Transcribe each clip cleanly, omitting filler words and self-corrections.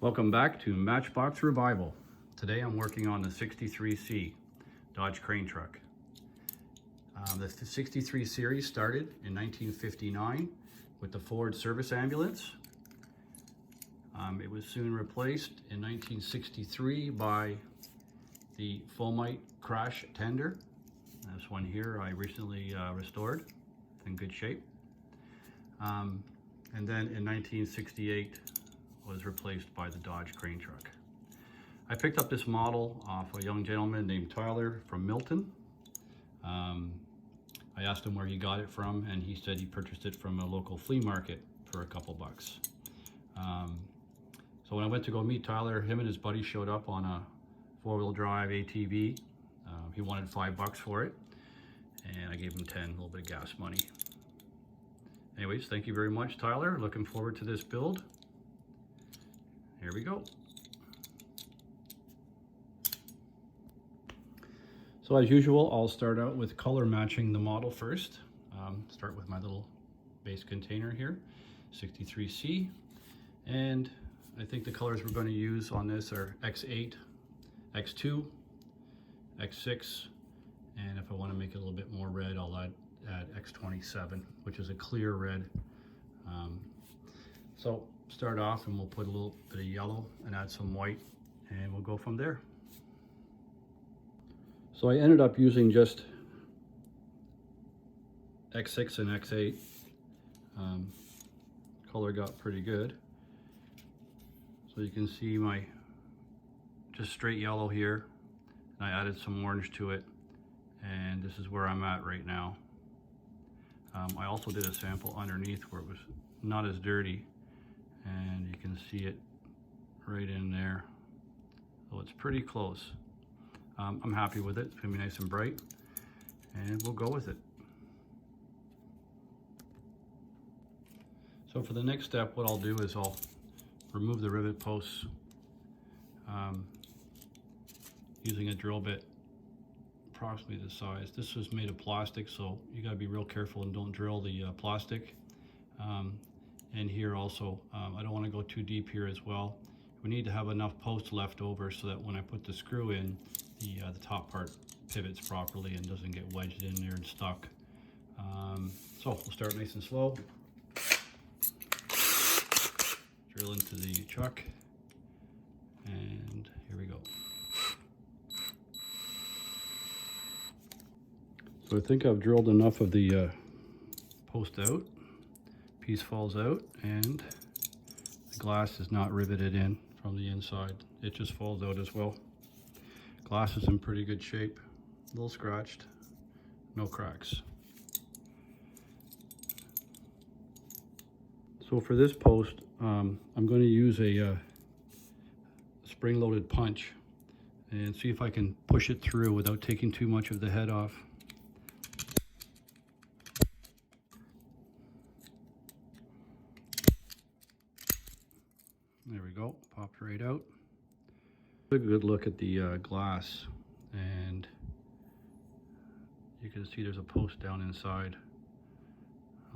Welcome back to Matchbox Revival. Today I'm working on the 63C Dodge crane truck. The 63 series started in 1959 with the Ford service ambulance. It was soon replaced in 1963 by the Fomite crash tender. This one here I recently restored. It's in good shape. And then in 1968 was replaced by the Dodge crane truck. I picked up this model off a young gentleman named Tyler from Milton. I asked him where he got it from, and he said he purchased it from a local flea market for a couple bucks. So when I went to go meet Tyler, him and his buddy showed up on a four-wheel drive ATV. He wanted $5 for it, and I gave him 10, a little bit of gas money. Anyways, thank you very much, Tyler. Looking forward to this build. Here we go. So as usual, I'll start out with color matching the model first. Start with my little base container here, 63C. And I think the colors we're going to use on this are X8, X2, X6, and if I want to make it a little bit more red, I'll add X27, which is a clear red. So start off and we'll put a little bit of yellow and add some white, and we'll go from there. So I ended up using just X6 and X8. Color got pretty good. So you can see my just straight yellow here, and I added some orange to it, and this is where I'm at right now. I also did a sample underneath where it was not as dirty, and you can see it right in there. So it's pretty close. I'm happy with it. It's gonna be nice and bright, and we'll go with it. So for the next step, what I'll do is I'll remove the rivet posts using a drill bit approximately this size. This was made of plastic, so you gotta be real careful and don't drill the plastic. And here also, I don't want to go too deep here as well. We need to have enough posts left over so that when I put the screw in, the top part pivots properly and doesn't get wedged in there and stuck. So we'll start nice and slow. Drill into the chuck, and here we go. So I think I've drilled enough of the post out. Piece falls out, and the glass is not riveted in from the inside. It just falls out as well. Glass is in pretty good shape, a little scratched, no cracks. So for this post, I'm going to use a spring-loaded punch and see if I can push it through without taking too much of the head off. There we go, popped right out. A good look at the glass, and you can see there's a post down inside.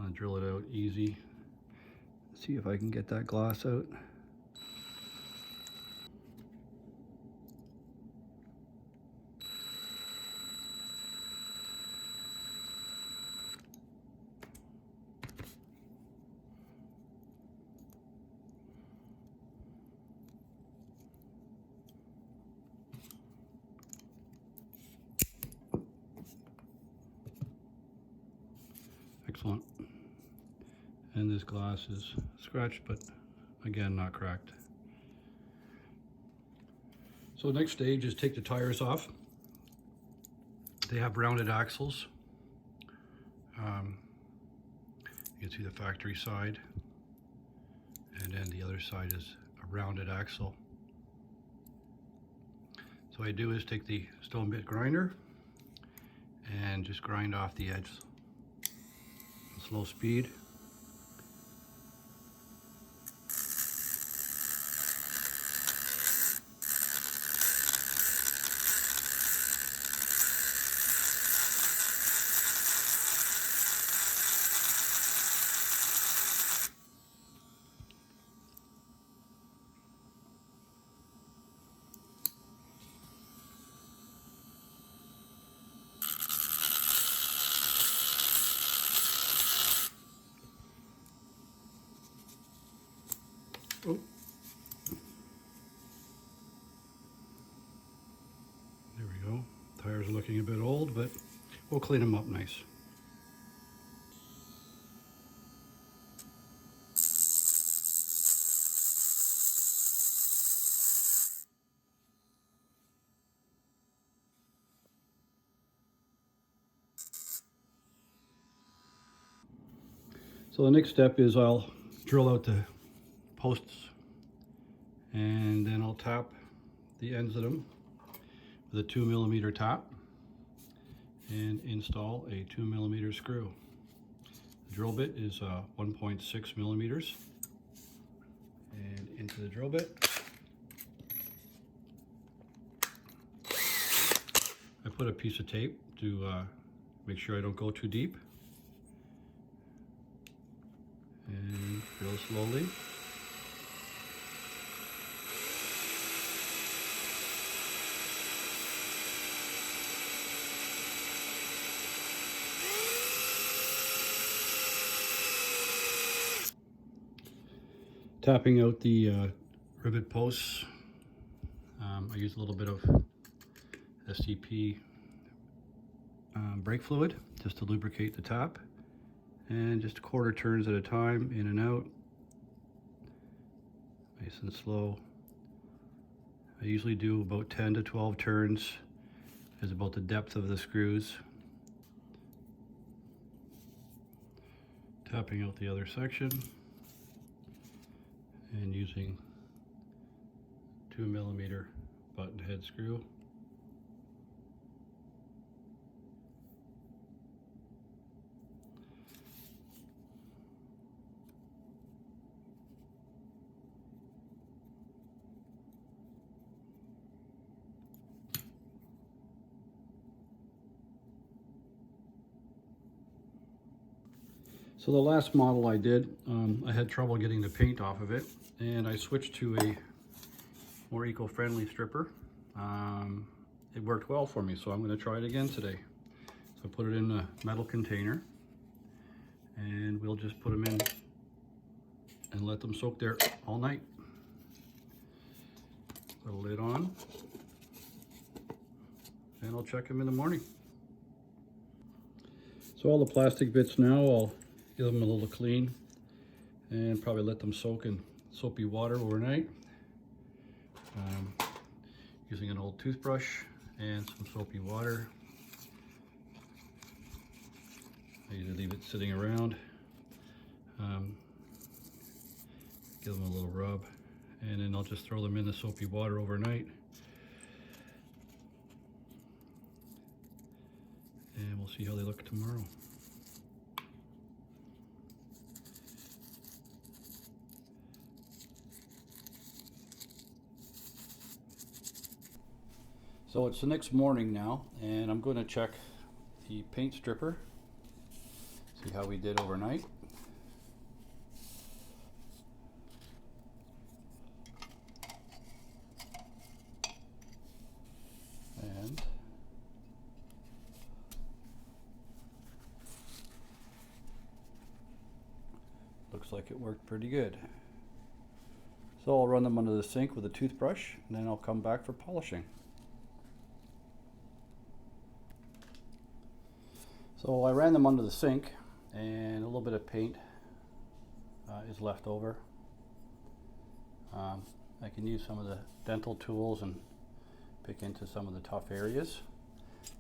I'll drill it out easy. See if I can get that glass out. Excellent. And this glass is scratched, but again, not cracked. So next stage is take the tires off. They have rounded axles. You can see the factory side, and then the other side is a rounded axle. So what I do is take the stone bit grinder and just grind off the edge. Slow speed. tires are looking a bit old, but we'll clean them up nice. So the next step is I'll drill out the posts, and then I'll tap the ends of them with a 2mm tap and install a 2mm screw. The drill bit is 1.6mm, and into the drill bit I put a piece of tape to make sure I don't go too deep, and drill slowly. Tapping out the rivet posts, I use a little bit of STP brake fluid just to lubricate the tap, and just 1/4 turns at a time, in and out, nice and slow. I usually do about 10 to 12 turns, is about the depth of the screws. Tapping out the other section and using 2mm button head screw. So the last model I did, I had trouble getting the paint off of it, and I switched to a more eco-friendly stripper. It worked well for me, so I'm going to try it again today. So I put it in a metal container, and we'll just put them in and let them soak there all night. Put a lid on, and I'll check them in the morning. So all the plastic bits now, I'll give them a little clean and probably let them soak in soapy water overnight. Using an old toothbrush and some soapy water. I usually leave it sitting around. Give them a little rub, and then I'll just throw them in the soapy water overnight. And we'll see how they look tomorrow. So it's the next morning now, and I'm going to check the paint stripper, see how we did overnight. And looks like it worked pretty good. So I'll run them under the sink with a toothbrush, and then I'll come back for polishing. So I ran them under the sink, and a little bit of paint is left over. I can use some of the dental tools and pick into some of the tough areas.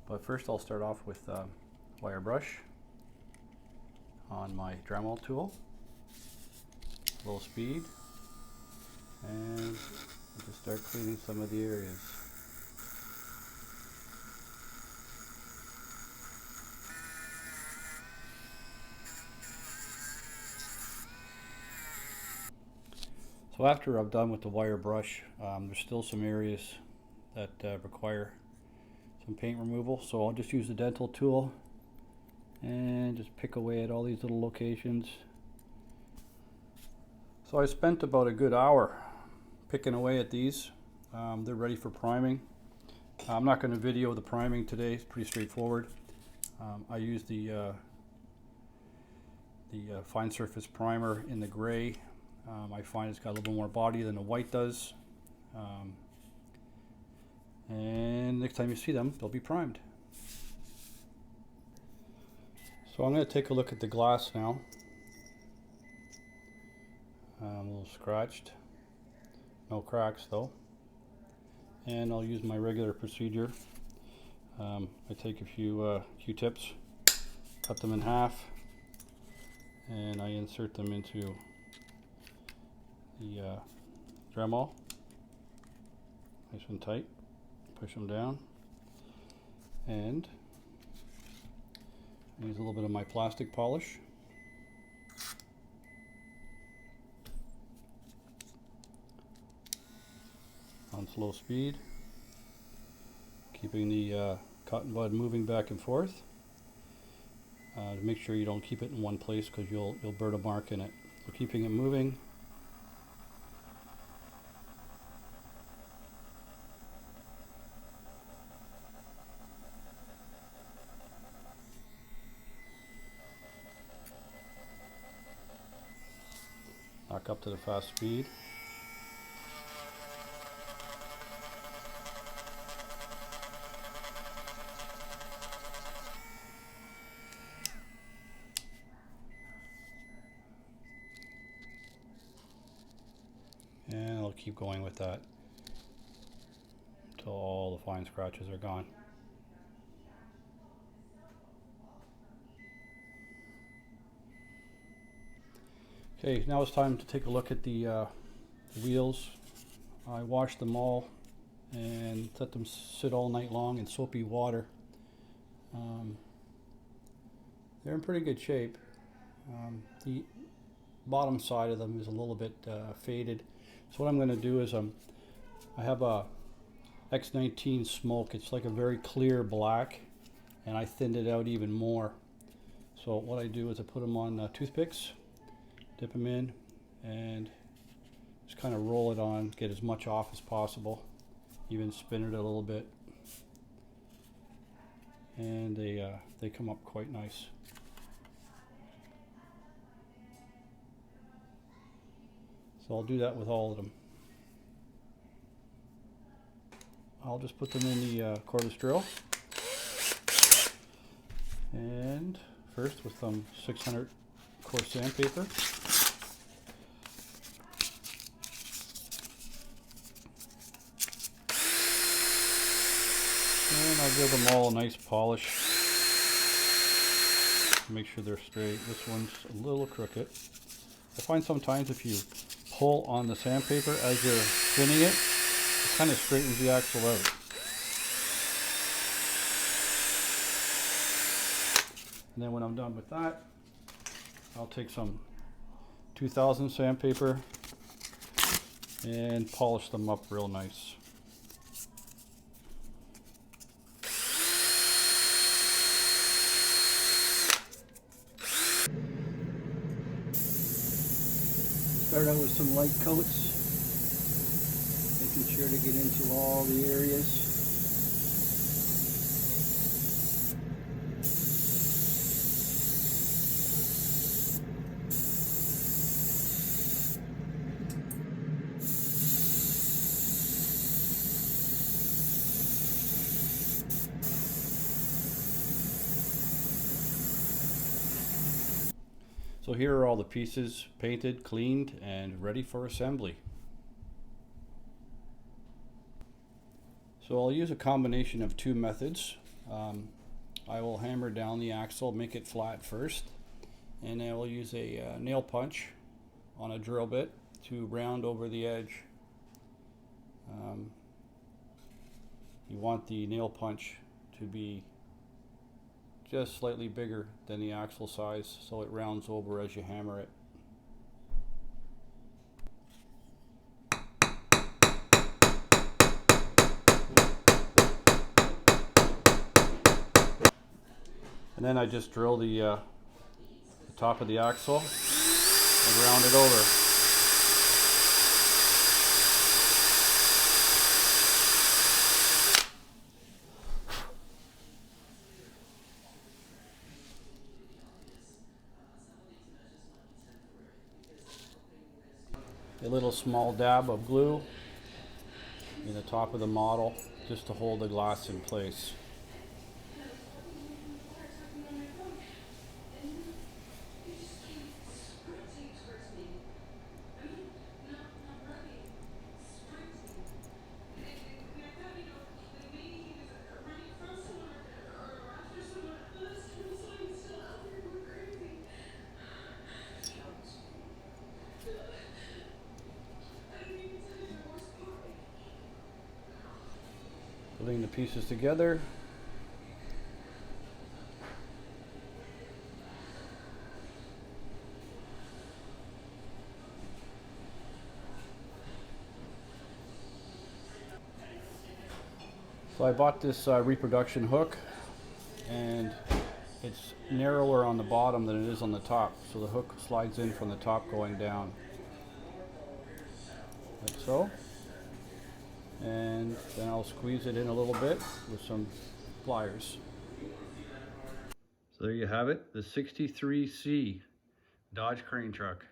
But first I'll start off with wire brush on my Dremel tool, low speed, and I'll just start cleaning some of the areas. So after I've done with the wire brush, there's still some areas that require some paint removal. So I'll just use the dental tool and just pick away at all these little locations. So I spent about a good hour picking away at these. They're ready for priming. I'm not going to video the priming today. It's pretty straightforward. I use the fine surface primer in the gray. I find it's got a little bit more body than the white does. and next time you see them, they'll be primed. So I'm going to take a look at the glass now. A little scratched, no cracks though. And I'll use my regular procedure. I take a few Q-tips, cut them in half, and I insert them into the Dremel, nice and tight. Push them down, and use a little bit of my plastic polish. On slow speed, keeping the cotton bud moving back and forth. To make sure you don't keep it in one place because you'll burn a mark in it. So keeping it moving. Back up to the fast speed. And I'll keep going with that until all the fine scratches are gone. Okay, now it's time to take a look at the wheels. I washed them all and let them sit all night long in soapy water. They're in pretty good shape. The bottom side of them is a little bit faded. So what I'm going to do is I have a X19 smoke. It's like a very clear black, and I thinned it out even more. So what I do is I put them on toothpicks, dip them in, and just kind of roll it on, get as much off as possible, even spin it a little bit, and they come up quite nice. So I'll do that with all of them. I'll just put them in the cordless drill, and first with some 600 coarse sandpaper. And I'll give them all a nice polish. Make sure they're straight. This one's a little crooked. I find sometimes if you pull on the sandpaper as you're spinning it, it kind of straightens the axle out. And then when I'm done with that, I'll take some 2000 sandpaper and polish them up real nice. Start out with some light coats, making sure to get into all the areas. So here are all the pieces painted, cleaned, and ready for assembly. So I'll use a combination of two methods. I will hammer down the axle, make it flat first, and I will use a nail punch on a drill bit to round over the edge. You want the nail punch to be just slightly bigger than the axle size, so it rounds over as you hammer it. And then I just drill the top of the axle and round it over. A little small dab of glue in the top of the model just to hold the glass in place. Putting the pieces together. So I bought this reproduction hook, and it's narrower on the bottom than it is on the top. So the hook slides in from the top going down, like so. And then I'll squeeze it in a little bit with some pliers. So there you have it, the 63C Dodge crane truck.